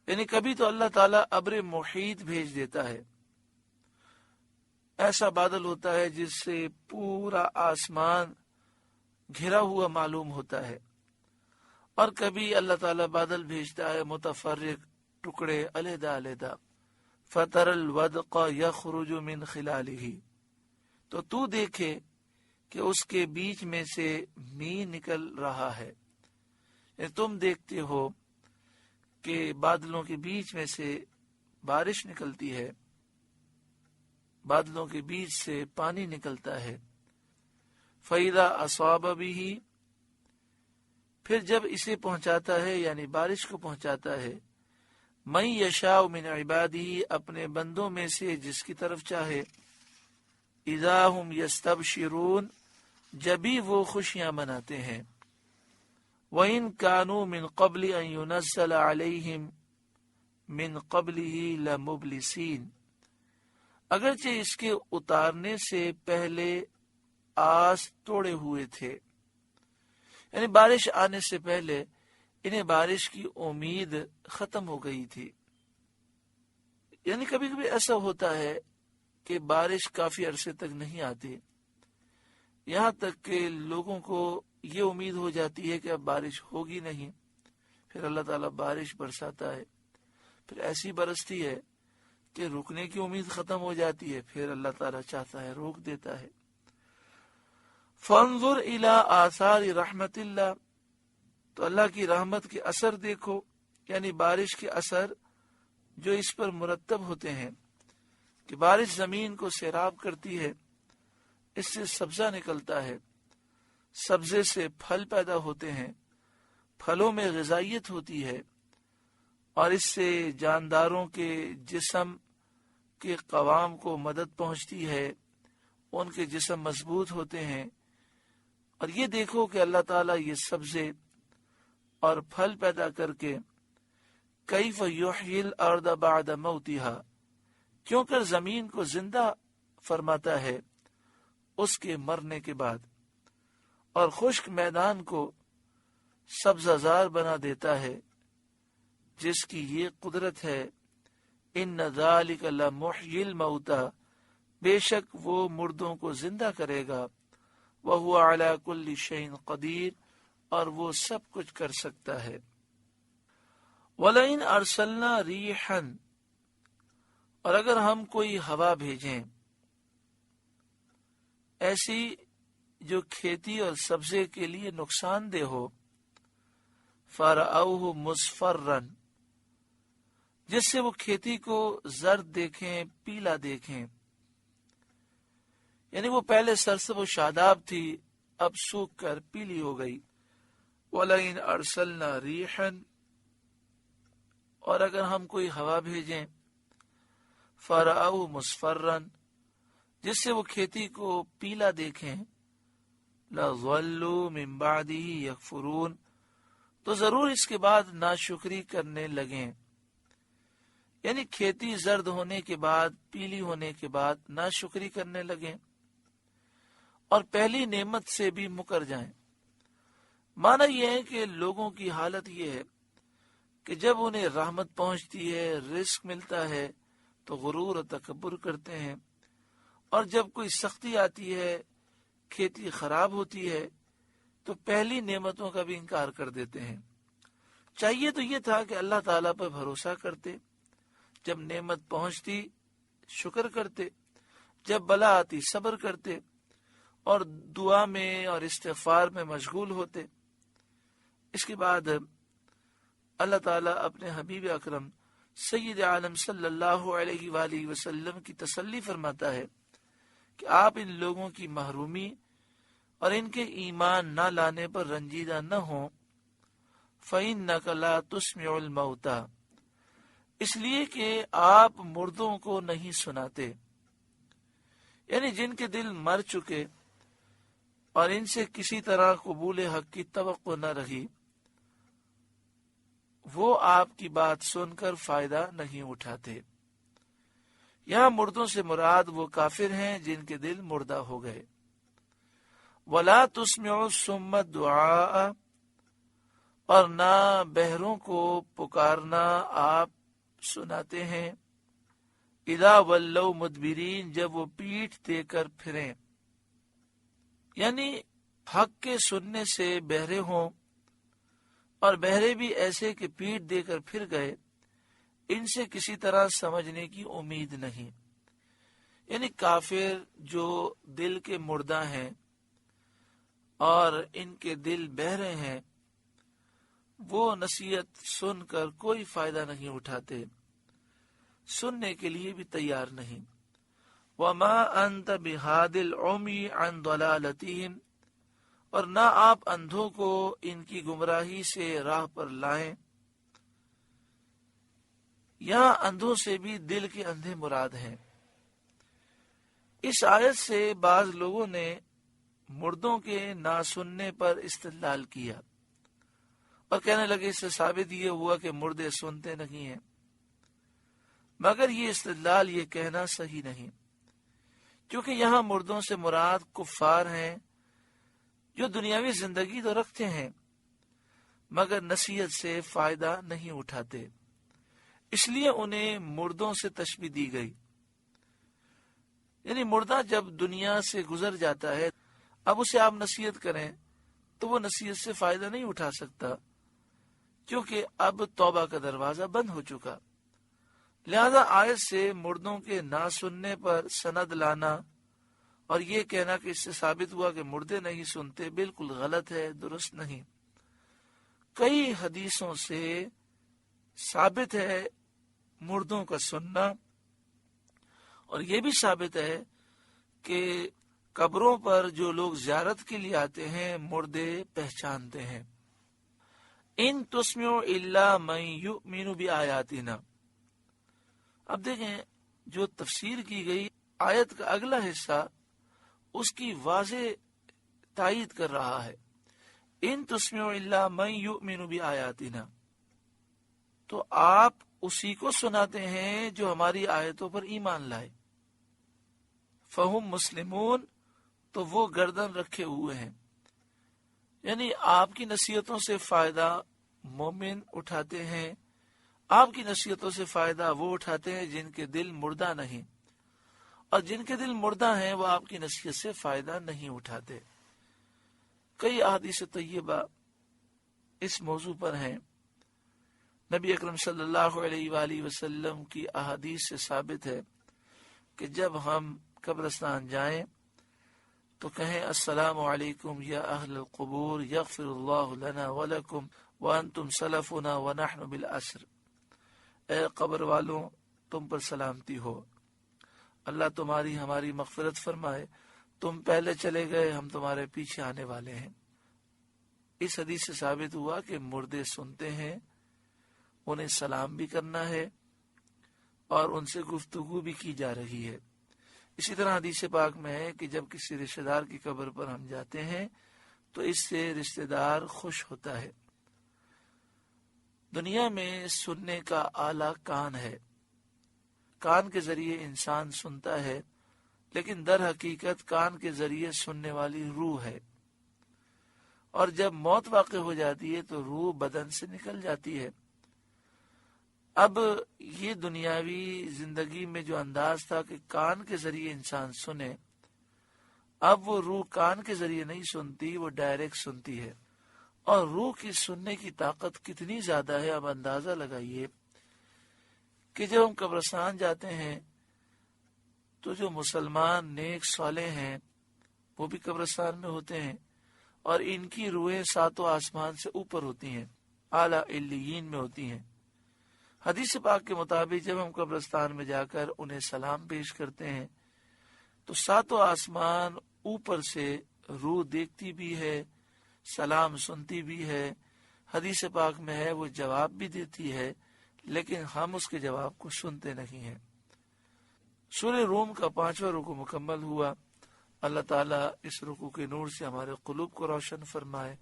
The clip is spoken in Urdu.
یعنی کبھی تو اللہ تعالیٰ ابر محیط بھیج دیتا ہے، ایسا بادل ہوتا ہے جس سے پورا آسمان گھرا ہوا معلوم ہوتا ہے، اور کبھی اللہ تعالیٰ بادل بھیجتا ہے متفرق ٹکڑے علیحدہ علیحدہ، فَتَرَ الْوَدْقَ يَخْرُجُ مِنْ خِلَالِهِ، تو دیکھے کہ اس کے بیچ میں سے می نکل رہا ہے، یعنی تم دیکھتے ہو کہ بادلوں کے بیچ میں سے بارش نکلتی ہے، بادلوں کے بیچ سے پانی نکلتا ہے، فَإِذَا أَصَابَ بِهِ، پھر جب اسے پہنچاتا ہے یعنی بارش کو پہنچاتا ہے، مَن يَشَاءُ مِنْ عِبَادِهِ، اپنے بندوں میں سے جس کی طرف چاہے، اِذَا هُمْ يَسْتَبْشِرُونَ، جبھی وہ خوشیاں مناتے ہیں، وَإِنْ كَانُوا مِنْ قَبْلِ أَنْ يُنَزَّلَ عَلَيْهِمْ مِنْ قَبْلِهِ لَمُبْلِسِينَ، اگرچہ اس کے اتارنے سے پہلے آس توڑے ہوئے تھے، یعنی بارش آنے سے پہلے انہیں بارش کی امید ختم ہو گئی تھی۔ یعنی کبھی کبھی ایسا ہوتا ہے کہ بارش کافی عرصے تک نہیں آتی، یہاں تک کہ لوگوں کو یہ امید ہو جاتی ہے کہ اب بارش ہوگی نہیں، پھر اللہ تعالیٰ بارش برساتا ہے، پھر ایسی برستی ہے کہ رکنے کی امید ختم ہو جاتی ہے، پھر اللہ تعالیٰ چاہتا ہے روک دیتا ہے۔ فانظر الی آثار رحمت اللہ، تو اللہ کی رحمت کے اثر دیکھو، یعنی بارش کے اثر جو اس پر مرتب ہوتے ہیں، کہ بارش زمین کو سیراب کرتی ہے، اس سے سبزہ نکلتا ہے، سبزے سے پھل پیدا ہوتے ہیں، پھلوں میں غذائیت ہوتی ہے، اور اس سے جانداروں کے جسم کے قوام کو مدد پہنچتی ہے، ان کے جسم مضبوط ہوتے ہیں۔ اور یہ دیکھو کہ اللہ تعالیٰ یہ سبزے اور پھل پیدا کر کے کیف یحیی الارض بعد موتها، کیوں کر زمین کو زندہ فرماتا ہے اس کے مرنے کے بعد، اور خشک میدان کو سبزہ زار بنا دیتا ہے، جس کی یہ قدرت ہے۔ ان ذالک لمحیی الموتى، بے شک وہ مردوں کو زندہ کرے گا، وہو علی کل شیء قدیر، اور وہ سب کچھ کر سکتا ہے۔ وَلَئِنْ أَرْسَلْنَا رِيحًا، اور اگر ہم کوئی ہوا بھیجیں ایسی جو کھیتی اور سبزے کے لیے نقصان دہ ہو، فَرَأَوْهُ مُصْفَرًّا، جس سے وہ کھیتی کو زرد دیکھیں، پیلا دیکھیں، یعنی وہ پہلے سرسبز و شاداب تھی، اب سوکھ کر پیلی ہو گئی۔ وَلَئِنْ أَرْسَلْنَا رِيحًا، اور اگر ہم کوئی ہوا بھیجیں، فَرَأَوْهُ مُصْفَرًّا، جس سے وہ کھیتی کو پیلا دیکھیں، لَظَلُّوا مِن بَعْدِهِ يَكْفُرُونَ، تو ضرور اس کے بعد ناشکری کرنے لگیں، یعنی کھیتی زرد ہونے کے بعد، پیلی ہونے کے بعد ناشکری کرنے لگیں اور پہلی نعمت سے بھی مکر جائیں۔ معنی یہ ہے کہ لوگوں کی حالت یہ ہے کہ جب انہیں رحمت پہنچتی ہے، رزق ملتا ہے، تو غرور و تکبر کرتے ہیں، اور جب کوئی سختی آتی ہے، کھیتی خراب ہوتی ہے، تو پہلی نعمتوں کا بھی انکار کر دیتے ہیں۔ چاہیے تو یہ تھا کہ اللہ تعالیٰ پر بھروسہ کرتے، جب نعمت پہنچتی شکر کرتے، جب بلا آتی صبر کرتے، اور دعا میں اور استغفار میں مشغول ہوتے۔ اس کے بعد اللہ تعالیٰ اپنے حبیب اکرم سید عالم صلی اللہ علیہ وآلہ وسلم کی تسلی فرماتا ہے کہ آپ ان لوگوں کی محرومی اور ان کے ایمان نہ لانے پر رنجیدہ نہ ہوں، فَإِنَّكَ لَا تُسْمِعُ الْمَوْتَى، اس لیے کہ آپ مردوں کو نہیں سناتے، یعنی جن کے دل مر چکے اور ان سے کسی طرح قبول حق کی توقع نہ رہی، وہ آپ کی بات سن کر فائدہ نہیں اٹھاتے۔ یہاں مردوں سے مراد وہ کافر ہیں جن کے دل مردہ ہو گئے۔ وَلَا تُسْمِعُ الصُّمَّ الدُّعَاءَ، اور نہ بہروں کو پکارنا آپ سناتے ہیں اذا ولوا مدبرین، جب وہ پیٹھ دے کر پھریں، یعنی حق کے سننے سے بہرے ہوں، اور بہرے بھی ایسے کہ پیٹھ دے کر پھر گئے، ان سے کسی طرح سمجھنے کی امید نہیں۔ یعنی کافر جو دل کے مردہ ہیں اور ان کے دل بہرے ہیں، وہ نصیحت سن کر کوئی فائدہ نہیں اٹھاتے، سننے کے لیے بھی تیار نہیں۔ وَمَا أَنْتَ بِهَادِ الْعُمْيِ عَنْ ضَلَالَتِهِمْ، اور نہ آپ اندھوں کو ان کی گمراہی سے راہ پر لائیں۔ یہاں اندھوں سے بھی دل کے اندھے مراد ہیں۔ اس آیت سے بعض لوگوں نے مردوں کے نہ سننے پر استدلال کیا اور کہنے لگے اس سے ثابت یہ ہوا کہ مردے سنتے نہیں ہیں، مگر یہ استدلال، یہ کہنا صحیح نہیں، کیونکہ یہاں مردوں سے مراد کفار ہیں جو دنیاوی زندگی تو رکھتے ہیں مگر نصیحت سے فائدہ نہیں اٹھاتے، اس لیے انہیں مردوں سے تشبیہ دی گئی۔ یعنی مردہ جب دنیا سے گزر جاتا ہے، اب اسے آپ نصیحت کریں تو وہ نصیحت سے فائدہ نہیں اٹھا سکتا، کیونکہ اب توبہ کا دروازہ بند ہو چکا۔ لہذا آیت سے مردوں کے نہ سننے پر سند لانا اور یہ کہنا کہ اس سے ثابت ہوا کہ مردے نہیں سنتے، بالکل غلط ہے، درست نہیں۔ کئی حدیثوں سے ثابت ہے مردوں کا سننا، اور یہ بھی ثابت ہے کہ قبروں پر جو لوگ زیارت کے لیے آتے ہیں مردے پہچانتے ہیں۔ ان تسمعوا الا من یؤمن بآیاتنا، اب دیکھیں جو تفسیر کی گئی آیت کا اگلا حصہ اس کی واضح تائید کر رہا ہے۔ ان تسمعوا الا من یؤمن بآیاتنا، تو آپ اسی کو سناتے ہیں جو ہماری آیتوں پر ایمان لائے۔ فہم مسلمون، تو وہ گردن رکھے ہوئے ہیں، یعنی آپ کی نصیحتوں سے فائدہ مومن اٹھاتے ہیں، آپ کی نصیحتوں سے فائدہ وہ اٹھاتے ہیں جن کے دل مردہ نہیں، اور جن کے دل مردہ ہیں وہ آپ کی نصیحت سے فائدہ نہیں اٹھاتے۔ کئی احادیث طیبہ اس موضوع پر ہیں۔ نبی اکرم صلی اللہ علیہ وآلہ وسلم کی احادیث سے ثابت ہے کہ جب ہم قبرستان جائیں تو کہیں السلام علیکم یا اہل القبور یغفر اللہ لنا ولکم وانتم سلفنا ونحن بالعصر، اے قبر والوں تم پر سلامتی ہو، اللہ تمہاری ہماری مغفرت فرمائے، تم پہلے چلے گئے، ہم تمہارے پیچھے آنے والے ہیں۔ اس حدیث سے ثابت ہوا کہ مردے سنتے ہیں، انہیں سلام بھی کرنا ہے اور ان سے گفتگو بھی کی جا رہی ہے۔ اسی طرح حدیث پاک میں ہے کہ جب کسی رشتہ دار کی قبر پر ہم جاتے ہیں تو اس سے رشتہ دار خوش ہوتا ہے۔ دنیا میں سننے کا آلہ کان ہے، کان کے ذریعے انسان سنتا ہے، لیکن در حقیقت کان کے ذریعے سننے والی روح ہے، اور جب موت واقع ہو جاتی ہے تو روح بدن سے نکل جاتی ہے۔ اب یہ دنیاوی زندگی میں جو انداز تھا کہ کان کے ذریعے انسان سنے، اب وہ روح کان کے ذریعے نہیں سنتی، وہ ڈائریکٹ سنتی ہے، اور روح کی سننے کی طاقت کتنی زیادہ ہے اب اندازہ لگائیے کہ جب ہم قبرستان جاتے ہیں تو جو مسلمان نیک صالح ہیں وہ بھی قبرستان میں ہوتے ہیں، اور ان کی روحیں ساتوں آسمان سے اوپر ہوتی ہیں، اعلیٰ علیین میں ہوتی ہیں۔ حدیث پاک کے مطابق جب ہم قبرستان میں جا کر انہیں سلام پیش کرتے ہیں تو ساتوں آسمان اوپر سے روح دیکھتی بھی ہے، سلام سنتی بھی ہے، حدیث پاک میں ہے وہ جواب بھی دیتی ہے، لیکن ہم اس کے جواب کو سنتے نہیں ہیں۔ سورہ روم کا 5واں رکوع مکمل ہوا۔ اللہ تعالیٰ اس رکوع کے نور سے ہمارے قلوب کو روشن فرمائے۔